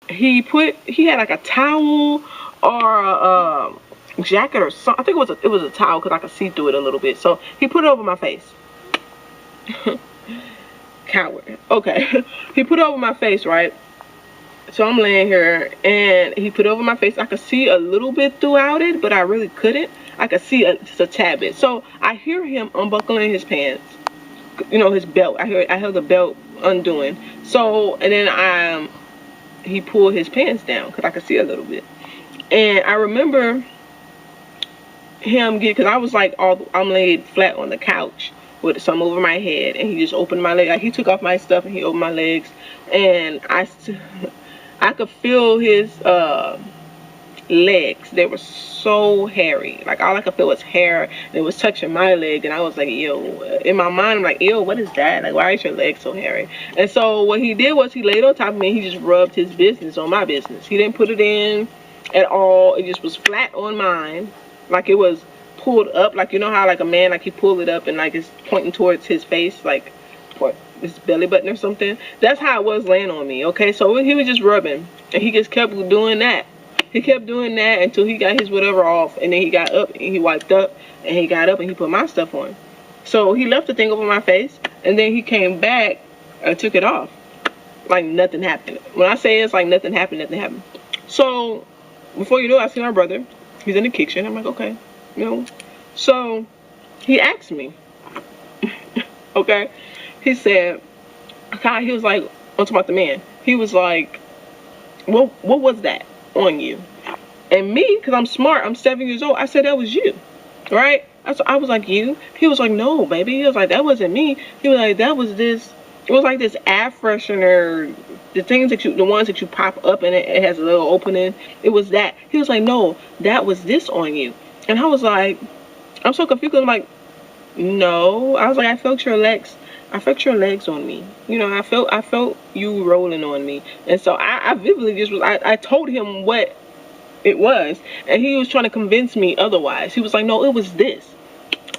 he had like a towel or a jacket or something. I think it was a towel because I could see through it a little bit. So he put it over my face. Coward. Okay. He put it over my face, right? So I'm laying here and he put it over my face. I could see a little bit throughout it, but I really couldn't. I could see just a tad bit. So I hear him unbuckling his pants, his belt. I heard the belt undoing. So, and then he pulled his pants down because I could see a little bit. And I remember because I was like, I'm laid flat on the couch with some over my head, and he just opened my leg. Like, he took off my stuff and he opened my legs, and I could feel his legs. They were so hairy. Like, all I could feel was hair, and it was touching my leg, and I was like, ew. In my mind, I'm like, ew, what is that? Like, why is your leg so hairy? And so what he did was he laid on top of me, and he just rubbed his business on my business. He didn't put it in at all. It just was flat on mine, like it was pulled up. Like, you know how like a man, like he pulled it up and like it's pointing towards his face, like what, his belly button or something. That's how it was laying on me. Okay, so he was just rubbing, and he just kept doing that. He kept doing that until he got his whatever off, and then he got up and he wiped up, and he got up and he put my stuff on. So he left the thing over my face, and then he came back and took it off like nothing happened. When I say it's like nothing happened, nothing happened. So before you know it, I see my brother. He's in the kitchen. I'm like, okay, So he asked me, okay. He said, he was like, I'm talking about the man. He was like, what was that on you? And me, because I'm smart, I'm 7 years old, I said, that was you, right? I was like, you? He was like, no, baby. He was like, that wasn't me. He was like, that was this. It was like this air freshener, the ones that you pop up and it has a little opening. It was that. He was like, no, that was this on you. And I was like, I'm so confused. I'm like, no. I was like, I felt your legs on me. I felt you rolling on me. And so I vividly just I told him what it was, and he was trying to convince me otherwise. He was like, no, it was this.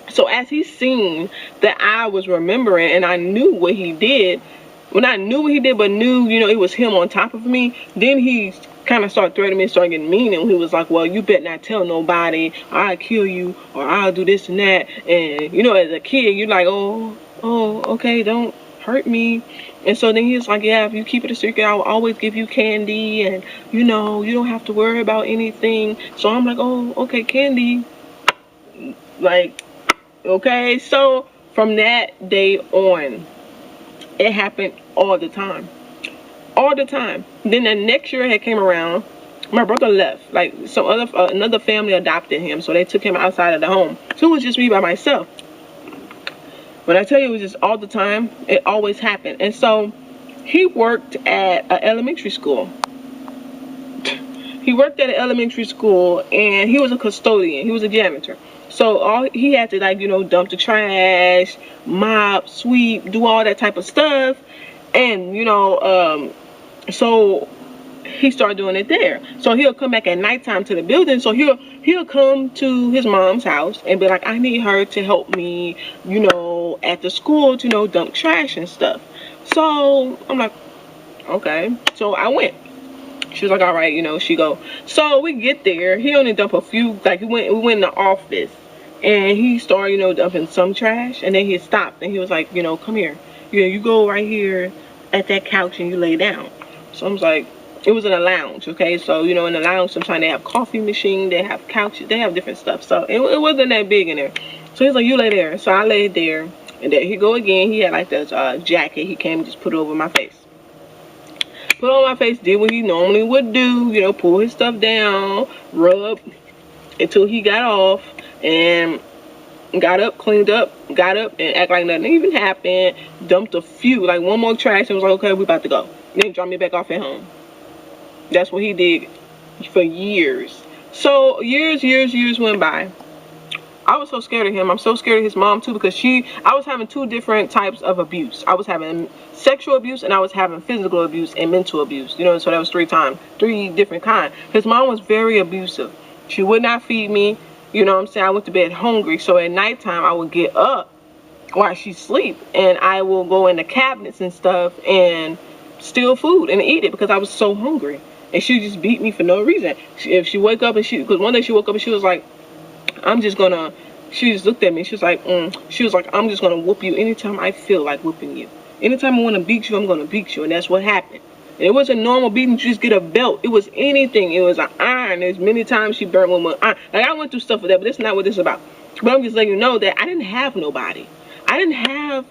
So as he seen that I was remembering and I knew what he did, when I knew what he did, but knew, it was him on top of me, then he kind of started threatening me, started getting mean, and he was like, well, you better not tell nobody, I'll kill you, or I'll do this and that. And, as a kid, you're like, oh, okay, don't hurt me. And so then he was like, yeah, if you keep it a secret, I'll always give you candy, and, you don't have to worry about anything. So I'm like, oh, okay, candy. Like, okay. So from that day on, it happened all the time. All the time. Then the next year had came around, my brother left. Like, another family adopted him, so they took him outside of the home. So it was just me by myself. When I tell you it was just all the time, it always happened. And so he worked at an elementary school. He worked at an elementary school, and he was a custodian. He was a janitor. So all he had to, like, dump the trash, mop, sweep, do all that type of stuff. And, so he started doing it there. So he'll come back at nighttime to the building. So he'll come to his mom's house and be like, I need her to help me, at the school to, dump trash and stuff. So I'm like, okay. So I went. She was like, all right, she go. So we get there. He only dumped a few, like we went in the office, and he started, dumping some trash, and then he stopped and he was like, come here. You go right here at that couch and you lay down. So I was like, it was in a lounge, okay? So, in the lounge, sometimes they have coffee machine, they have couches, they have different stuff. So it wasn't that big in there. So he's like, you lay there. So I laid there, and there he go again. He had like this jacket. He came and just put it over my face. Put on my face, did what he normally would do, pull his stuff down, rub until he got off, and got up, cleaned up, got up, and act like nothing even happened. Dumped a few, like one more trash, and was like, okay, we about to go. Then dropped me back off at home. That's what he did for years. So years went by. I was so scared of him. I'm so scared of his mom too, because I was having two different types of abuse. I was having sexual abuse, and I was having physical abuse and mental abuse. So that was three different kinds. His mom was very abusive. She would not feed me. I went to bed hungry. So at nighttime, I would get up while she sleep, and I will go in the cabinets and stuff and steal food and eat it because I was so hungry. And she just beat me for no reason. If she wake up and because one day she woke up and she was like, I'm just gonna, she just looked at me. She was like, she was like, I'm just gonna whoop you anytime I feel like whooping you. Anytime I want to beat you, I'm gonna beat you. And that's what happened. And it wasn't normal beating, you just get a belt. It was anything. It was an iron. There's many times she burned one with iron. Like, I went through stuff with that, but that's not what this is about. But I'm just letting you know that I didn't have nobody. I didn't have,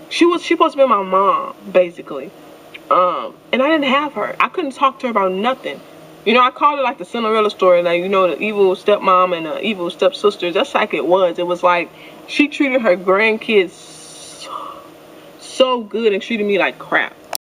she supposed to be my mom, basically. And I didn't have her. I couldn't talk to her about nothing. You know, I called it like the Cinderella story, like, you know, the evil stepmom and the evil stepsisters. That's like it was. It was like she treated her grandkids so good and treated me like crap.